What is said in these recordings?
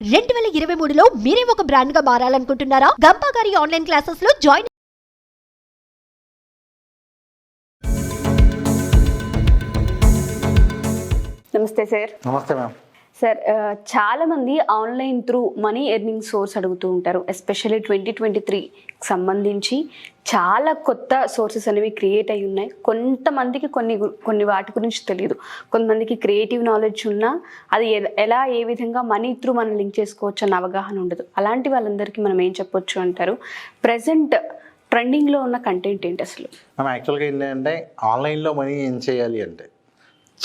2023లో మీరే ఒక బ్రాండ్ గా మారాలనుకుంటున్నారా? గంపా గారి ఆన్లైన్ క్లాసెస్ లో జాయిన్. నమస్తే సార్. నమస్తే మ్యామ్. సార్, చాలా మంది online through money earning source అడుగుతూ ఉంటారు. ఎస్పెషల్లీ 2023 సంబంధించి చాలా కొత్త సోర్సెస్ అనేవి క్రియేట్ అయి ఉన్నాయి. కొంతమందికి కొన్ని వాటి గురించి తెలియదు. కొంతమందికి క్రియేటివ్ నాలెడ్జ్ ఉన్నా అది ఎలా ఏ విధంగా మనీ త్రూ మనం లింక్ చేసుకోవచ్చు అన్న అవగాహన ఉండదు. అలాంటి వాళ్ళందరికీ మనం ఏం చెప్పొచ్చు అంటారు? ప్రజెంట్ ట్రెండింగ్లో ఉన్న కంటెంట్ ఏంటి అసలు? మనం యాక్చువల్గా ఏంటంటే ఆన్లైన్లో మనీ ఏం చేయాలి అంటే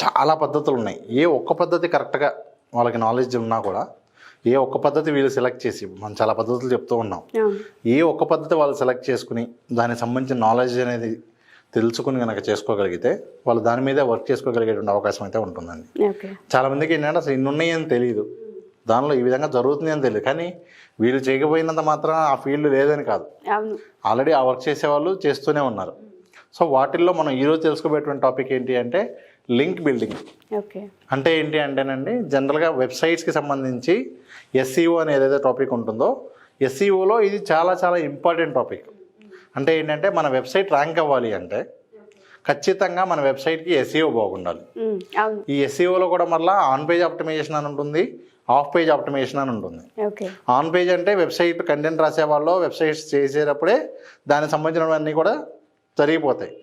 చాలా పద్ధతులు ఉన్నాయి. ఏ ఒక్క పద్ధతి కరెక్ట్గా వాళ్ళకి నాలెడ్జ్ ఉన్నా కూడా ఏ ఒక్క పద్ధతి వీళ్ళు సెలెక్ట్ చేసి, మనం చాలా పద్ధతులు చెప్తూ ఉన్నాం, ఏ ఒక్క పద్ధతి వాళ్ళు సెలెక్ట్ చేసుకుని దానికి సంబంధించిన నాలెడ్జ్ అనేది తెలుసుకుని కనుక చేసుకోగలిగితే వాళ్ళు దాని మీదే వర్క్ చేసుకోగలిగేటువంటి అవకాశం అయితే ఉంటుందండి. చాలామందికి ఏంటంటే అసలు ఇన్ని ఉన్నాయని తెలియదు, దానిలో ఈ విధంగా జరుగుతుంది అని తెలియదు. కానీ వీళ్ళు చేయకపోయినంత మాత్రం ఆ ఫీల్డ్ లేదని కాదు, ఆల్రెడీ ఆ వర్క్ చేసేవాళ్ళు చేస్తూనే ఉన్నారు. సో వాటిల్లో మనం ఈరోజు తెలుసుకోబోయేటువంటి టాపిక్ ఏంటి అంటే లింక్ బిల్డింగ్. అంటే ఏంటి అంటేనండి, జనరల్గా వెబ్సైట్స్కి సంబంధించి SEO అని ఏదైతే టాపిక్ ఉంటుందో SEOలో ఇది చాలా చాలా ఇంపార్టెంట్ టాపిక్. అంటే ఏంటంటే మన వెబ్సైట్ ర్యాంక్ అవ్వాలి అంటే ఖచ్చితంగా మన వెబ్సైట్కి SEO బాగుండాలి. ఈ SEOలో కూడా మళ్ళీ ఆన్ పేజ్ ఆప్టిమైజేషన్ అని ఉంటుంది, ఆఫ్ పేజ్ ఆప్టిమైజేషన్ అని ఉంటుంది. ఆన్ పేజ్ అంటే వెబ్సైట్ కంటెంట్ రాసేవాళ్ళు వెబ్సైట్స్ చేసేటప్పుడే దానికి సంబంధించినవన్నీ కూడా జరిగిపోతాయి.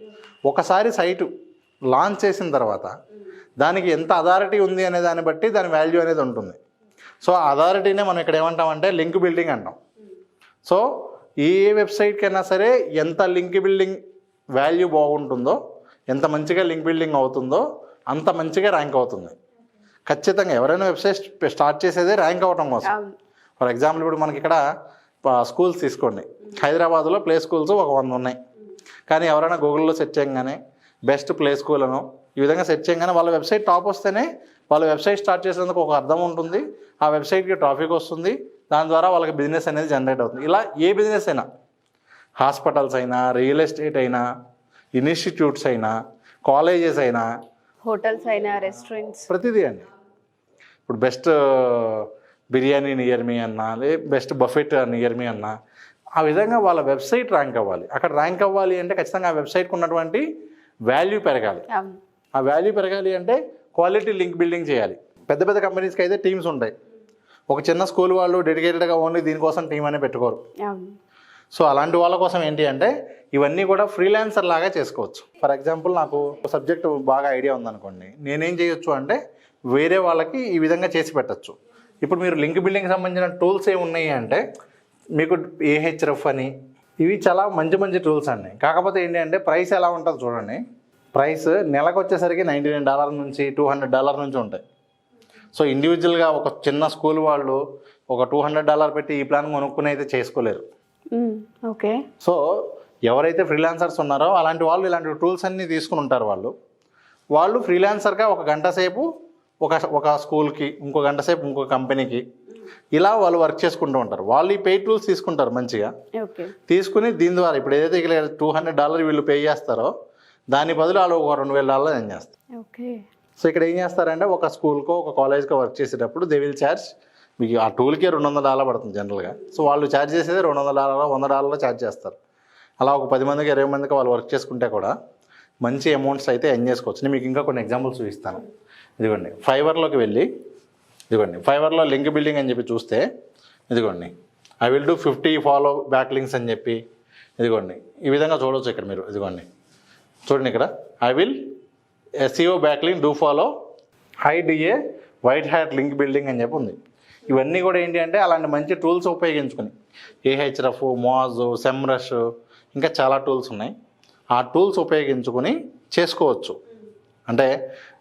ఒకసారి సైటు లాంచ్ చేసిన తర్వాత దానికి ఎంత అథారిటీ ఉంది అనే దాన్ని బట్టి దాని వాల్యూ అనేది ఉంటుంది. సో ఆ అథారిటీనే మనం ఇక్కడ ఏమంటామంటే లింక్ బిల్డింగ్ అంటాం. సో ఏ వెబ్సైట్కైనా సరే ఎంత లింక్ బిల్డింగ్ వాల్యూ బాగుంటుందో, ఎంత మంచిగా లింక్ బిల్డింగ్ అవుతుందో అంత మంచిగా ర్యాంక్ అవుతుంది. ఖచ్చితంగా ఎవరైనా వెబ్సైట్ స్టార్ట్ చేసేదే ర్యాంక్ అవ్వటం కోసం. ఫర్ ఎగ్జాంపుల్ ఇప్పుడు మనకి ఇక్కడ స్కూల్స్ తీసుకోండి. హైదరాబాద్లో ప్లే స్కూల్స్ ఒక 100 ఉన్నాయి. కానీ ఎవరైనా గూగుల్లో సెర్చ్ చేయగానే బెస్ట్ ప్లే స్కూల్ అనో ఈ విధంగా సెర్చ్ చేయగానే వాళ్ళ వెబ్సైట్ టాప్ వస్తేనే వాళ్ళ వెబ్సైట్ స్టార్ట్ చేసేందుకు ఒక అర్థం ఉంటుంది, ఆ వెబ్సైట్కి ట్రాఫిక్ వస్తుంది, దాని ద్వారా వాళ్ళకి బిజినెస్ అనేది జనరేట్ అవుతుంది. ఇలా ఏ బిజినెస్ అయినా, హాస్పిటల్స్ అయినా, రియల్ ఎస్టేట్ అయినా, ఇన్స్టిట్యూట్స్ అయినా, కాలేజెస్ అయినా, హోటల్స్ అయినా, రెస్టారెంట్స్, ప్రతిదీ అండి. ఇప్పుడు బెస్ట్ బిర్యానీ నియర్ మీ అన్నా, బెస్ట్ బఫెట్ నియర్ మీ అన్నా, ఆ విధంగా వాళ్ళ వెబ్సైట్ ర్యాంక్ అవ్వాలి. అక్కడ ర్యాంక్ అవ్వాలి అంటే ఖచ్చితంగా ఆ వెబ్సైట్కి ఉన్నటువంటి వాల్యూ పెరగాలి. ఆ వాల్యూ పెరగాలి అంటే క్వాలిటీ లింక్ బిల్డింగ్ చేయాలి. పెద్ద పెద్ద కంపెనీస్కి అయితే టీమ్స్ ఉంటాయి. ఒక చిన్న స్కూల్ వాళ్ళు డెడికేటెడ్గా ఓన్లీ దీనికోసం టీం అనే పెట్టుకోరు. సో అలాంటి వాళ్ళ కోసం ఏంటి అంటే ఇవన్నీ కూడా ఫ్రీలాన్సర్ లాగా చేసుకోవచ్చు. ఫర్ ఎగ్జాంపుల్ నాకు సబ్జెక్ట్ బాగా ఐడియా ఉందనుకోండి, నేనేం చేయొచ్చు అంటే వేరే వాళ్ళకి ఈ విధంగా చేసి పెట్టచ్చు. ఇప్పుడు మీరు లింక్ బిల్డింగ్కి సంబంధించిన టూల్స్ ఏమి ఉన్నాయి అంటే మీకు AHRF అని, ఇవి చాలా మంచి మంచి టూల్స్ అండి. కాకపోతే ఏంటి అంటే ప్రైస్ ఎలా ఉంటుందో చూడండి. ప్రైస్ నెలకు వచ్చేసరికి $99 నుంచి $200 నుంచి ఉంటాయి. సో ఇండివిజువల్గా ఒక చిన్న స్కూల్ వాళ్ళు ఒక $200 పెట్టి ఈ ప్లాన్ కొనుక్కుని అయితే చేసుకోలేరు. ఓకే. సో ఎవరైతే ఫ్రీలాన్సర్స్ ఉన్నారో అలాంటి వాళ్ళు ఇలాంటి టూల్స్ అన్నీ తీసుకుని ఉంటారు. వాళ్ళు ఫ్రీలాన్సర్గా ఒక గంట సేపు ఒక స్కూల్కి, ఇంకో గంట సేపు ఇంకో కంపెనీకి, ఇలా వాళ్ళు వర్క్ చేసుకుంటూ ఉంటారు. వాళ్ళు ఈ పెయిడ్ టూల్స్ తీసుకుంటారు మంచిగా. తీసుకుని దీని ద్వారా ఇప్పుడు ఏదైతే $200 వీళ్ళు పే చేస్తారో దాని బదులు వాళ్ళు ఒక $2000 ఏం చేస్తారు. సో ఇక్కడ ఏం చేస్తారంటే ఒక స్కూల్కో ఒక కాలేజ్కో వర్క్ చేసేటప్పుడు దే విల్ ఛార్జ్, మీకు ఆ టూల్కే $200 పడుతుంది జనరల్గా. సో వాళ్ళు ఛార్జ్ చేసేది $200 $100 ఛార్జ్ చేస్తారు. అలా ఒక 10 మందికి 20 మందికి వాళ్ళు వర్క్ చేసుకుంటే కూడా మంచి అమౌంట్స్ అయితే ఎర్న్ చేసుకోవచ్చు. నేను మీకు ఇంకా కొన్ని ఎగ్జాంపుల్స్ చూపిస్తాను. ఇదిగోండి ఫైవర్లోకి వెళ్ళి, ఇదిగోండి ఫైవర్లో లింక్ బిల్డింగ్ అని చెప్పి చూస్తే, ఇదిగోండి I will do 50 follow back links అని చెప్పి, ఇదిగోండి ఈ విధంగా చూడవచ్చు. ఇక్కడ మీరు ఇదిగోండి చూడండి, ఇక్కడ I will SEO back link do follow high DA white hat link building అని చెప్పి ఉంది. ఇవన్నీ కూడా ఏంటి అంటే అలాంటి మంచి టూల్స్ ఉపయోగించుకొని AHRF, మోజ్, సెమ్రష్, ఇంకా చాలా టూల్స్ ఉన్నాయి. ఆ టూల్స్ ఉపయోగించుకొని చేసుకోవచ్చు. అంటే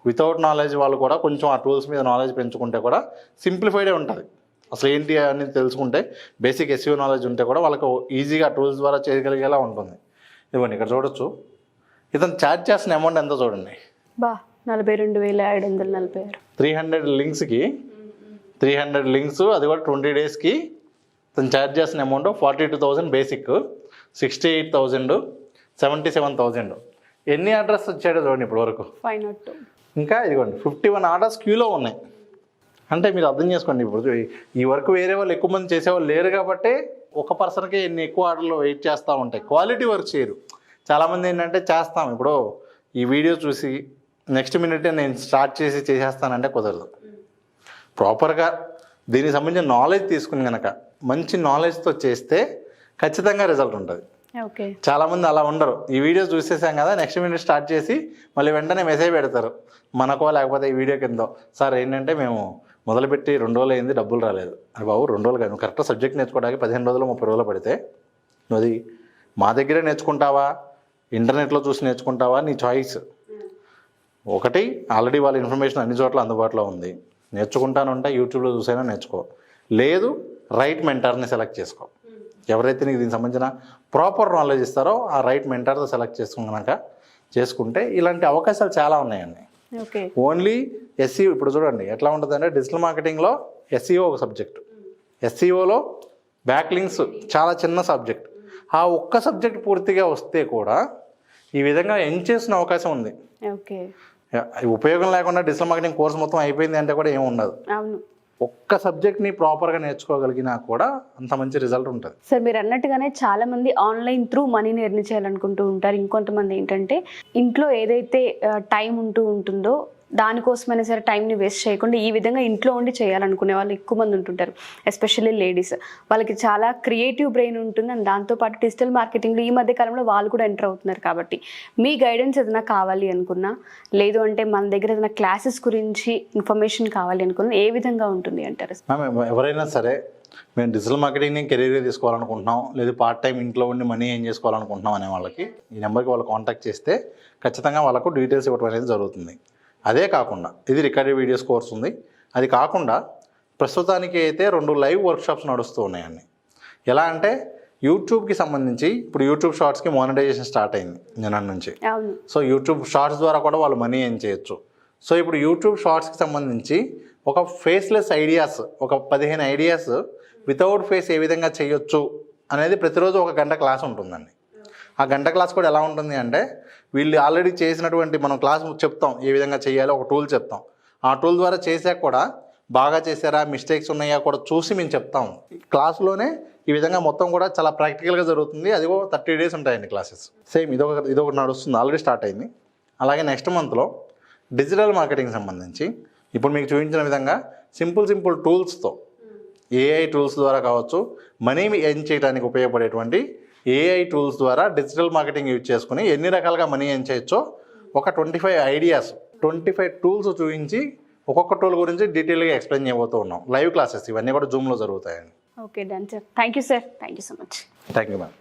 వితౌట్ నాలెడ్జ్ వాళ్ళు కూడా కొంచెం ఆ టూల్స్ మీద నాలెడ్జ్ పెంచుకుంటే కూడా సింప్లిఫైడే ఉంటుంది. అసలు ఏంటి అనేది తెలుసుకుంటే బేసిక్ SEO నాలెడ్జ్ ఉంటే కూడా వాళ్ళకు ఈజీగా టూల్స్ ద్వారా చేయగలిగేలా ఉంటుంది. ఇవ్వండి ఇక్కడ చూడొచ్చు, ఇతను ఛార్జ్ చేసిన అమౌంట్ ఎంతో చూడండి. 42,546. 300 లింక్స్కి 300 లింక్స్, అది కూడా 20 డేస్కి తను ఛార్జ్ చేసిన అమౌంట్ 42,000 బేసిక్, 68,000, 77,000. ఎన్ని ఆర్డర్స్ వచ్చాడో చూడండి ఇప్పుడు వరకు. 502. ఇంకా ఇదిగోండి 51 ఆర్డర్స్ క్యూలో ఉన్నాయి. అంటే మీరు అర్థం చేసుకోండి, ఇప్పుడు ఈ వర్క్ వేరే వాళ్ళు ఎక్కువ మంది చేసేవాళ్ళు లేరు కాబట్టి ఒక పర్సన్కి ఎన్ని ఎక్కువ ఆర్డర్లు వెయిట్ చేస్తూ ఉంటాయి, క్వాలిటీ వర్క్ చేయరు. చాలామంది ఏంటంటే చేస్తాం, ఇప్పుడు ఈ వీడియో చూసి నెక్స్ట్ మినిటే నేను స్టార్ట్ చేసి చేసేస్తానంటే కుదరదు. ప్రాపర్గా దీనికి సంబంధించిన నాలెడ్జ్ తీసుకుని కనుక మంచి నాలెడ్జ్తో చేస్తే ఖచ్చితంగా రిజల్ట్ ఉంటుంది. ఓకే, చాలామంది అలా ఉండరు, ఈ వీడియో చూసేసాం కదా నెక్స్ట్ మినిట్ స్టార్ట్ చేసి మళ్ళీ వెంటనే మెసేజ్ పెడతారు మనకో లేకపోతే ఈ వీడియో కిందో, సార్ ఏంటంటే మేము మొదలుపెట్టి 2 రోజులు అయింది డబ్బులు రాలేదు. అది బాబు 2 రోజులు కాదు, కరెక్ట్గా సబ్జెక్ట్ నేర్చుకోవడానికి 15 రోజులు 30 రోజులు పడితే నువ్వు అది మా దగ్గరే నేర్చుకుంటావా, ఇంటర్నెట్లో చూసి నేర్చుకుంటావా, నీ చాయిస్. ఒకటి ఆల్రెడీ వాళ్ళ ఇన్ఫర్మేషన్ అన్ని చోట్ల అందుబాటులో ఉంది, నేర్చుకుంటానంటే యూట్యూబ్లో చూసైనా నేర్చుకో, లేదు రైట్ మెంటర్ని సెలెక్ట్ చేసుకో. ఎవరైతే నీకు దీనికి సంబంధించిన ప్రాపర్ నాలెడ్జ్ ఇస్తారో ఆ రైట్ మెంటర్తో సెలెక్ట్ చేసుకున్నాక చేసుకుంటే ఇలాంటి అవకాశాలు చాలా ఉన్నాయండి. ఓకే, ఓన్లీ ఎస్ఈఓ ఇప్పుడు చూడండి ఎట్లా ఉంటుందంటే డిజిటల్ మార్కెటింగ్లో ఎస్ఈఓ ఒక సబ్జెక్టు, ఎస్ఈఓలో బ్యాక్ లింక్స్ చాలా చిన్న సబ్జెక్ట్. ఆ ఒక్క సబ్జెక్ట్ పూర్తిగా వస్తే కూడా ఈ విధంగా చేసిన అవకాశం ఉంది. ఓకే, ఉపయోగం లేకుండా డిజిటల్ మార్కెటింగ్ కోర్స్ మొత్తం అయిపోయింది అంటే కూడా ఏమి ఉండదు. అవును, ఒక్క సబ్జెక్ట్ని ప్రాపర్గా నేర్చుకోగలిగినా కూడా అంత మంచి రిజల్ట్ ఉంటుంది. సార్ మీరు అన్నట్టుగానే చాలా మంది ఆన్లైన్ త్రూ మనీని ఎర్న్ చేయాలనుకుంటూ ఉంటారు. ఇంకొంతమంది ఏంటంటే ఇంట్లో ఏదైతే టైం ఉంటుందో దానికోసమైనా సరే టైంని వేస్ట్ చేయకుండా ఈ విధంగా ఇంట్లో ఉండి చేయాలనుకునే వాళ్ళు ఎక్కువ మంది ఉంటుంటారు. ఎస్పెషల్లీ లేడీస్, వాళ్ళకి చాలా క్రియేటివ్ బ్రెయిన్ ఉంటుంది. అండ్ దాంతోపాటు డిజిటల్ మార్కెటింగ్లో ఈ మధ్య కాలంలో వాళ్ళు కూడా ఎంటర్ అవుతున్నారు. కాబట్టి మీ గైడెన్స్ ఏదైనా కావాలి అనుకున్నా, లేదు అంటే మన దగ్గర ఏదైనా క్లాసెస్ గురించి ఇన్ఫర్మేషన్ కావాలి అనుకున్నా ఏ విధంగా ఉంటుంది అంటారు? మ్యామ్, ఎవరైనా సరే మేము డిజిటల్ మార్కెటింగ్ని కెరీర్గా తీసుకోవాలనుకుంటున్నాం, లేదు పార్ట్ టైం ఇంట్లో ఉండి మనీ ఏం చేసుకోవాలనుకుంటున్నాం అనే వాళ్ళకి ఈ నెంబర్కి వాళ్ళు కాంటాక్ట్ చేస్తే ఖచ్చితంగా వాళ్ళకు డీటెయిల్స్ ఇవ్వడం అనేది జరుగుతుంది. అదే కాకుండా ఇది రికార్డెడ్ వీడియోస్ కోర్స్ ఉంది. అది కాకుండా ప్రస్తుతానికి అయితే 2 లైవ్ వర్క్షాప్స్ నడుస్తూ ఉన్నాయండి. ఎలా అంటే యూట్యూబ్కి సంబంధించి ఇప్పుడు యూట్యూబ్ షార్ట్స్కి మానిటైజేషన్ స్టార్ట్ అయింది నిన్న నుంచి. సో యూట్యూబ్ షార్ట్స్ ద్వారా కూడా వాళ్ళు మనీ ఏం చేయొచ్చు. సో ఇప్పుడు యూట్యూబ్ షార్ట్స్కి సంబంధించి ఒక ఫేస్లెస్ ఐడియాస్, ఒక 15 ఐడియాస్ వితౌట్ ఫేస్ ఏ విధంగా చేయొచ్చు అనేది ప్రతిరోజు 1 గంట క్లాస్ ఉంటుందండి. ఆ గంట క్లాస్ కూడా ఎలా ఉంటుంది అంటే వీళ్ళు ఆల్రెడీ చేసినటువంటి మనం క్లాస్ చెప్తాం ఏ విధంగా చేయాలో, ఒక టూల్ చెప్తాం. ఆ టూల్ ద్వారా చేసాక కూడా బాగా చేశారా, మిస్టేక్స్ ఉన్నాయా కూడా చూసి మేము చెప్తాం. క్లాస్లోనే ఈ విధంగా మొత్తం కూడా చాలా ప్రాక్టికల్గా జరుగుతుంది. అది 30 days ఉంటాయండి క్లాసెస్. సేమ్ ఇదొకటి నడుస్తుంది, ఆల్రెడీ స్టార్ట్ అయింది. అలాగే నెక్స్ట్ మంత్లో డిజిటల్ మార్కెటింగ్ సంబంధించి ఇప్పుడు మీకు చూపించిన విధంగా సింపుల్ టూల్స్తో, ఏఐ టూల్స్ ద్వారా కావచ్చు, మనీ ఎర్న్ చేయడానికి ఉపయోగపడేటువంటి ఏఐ టూల్స్ ద్వారా డిజిటల్ మార్కెటింగ్ యూజ్ చేసుకుని ఎన్ని రకాలుగా మనీ ఎర్న్ చేయొచ్చో ఒక 25 ఐడియాస్, 25 టూల్స్ చూపించి ఒక్కొక్క టూల్ గురించి డీటెయిల్గా ఎక్స్ప్లెయిన్ చేయబోతూ ఉన్నాం. లైవ్ క్లాసెస్ ఇవన్నీ కూడా జూమ్లో జరుగుతాయండి. Okay, done sir. Thank you sir, thank you so much. Thank you ma'am.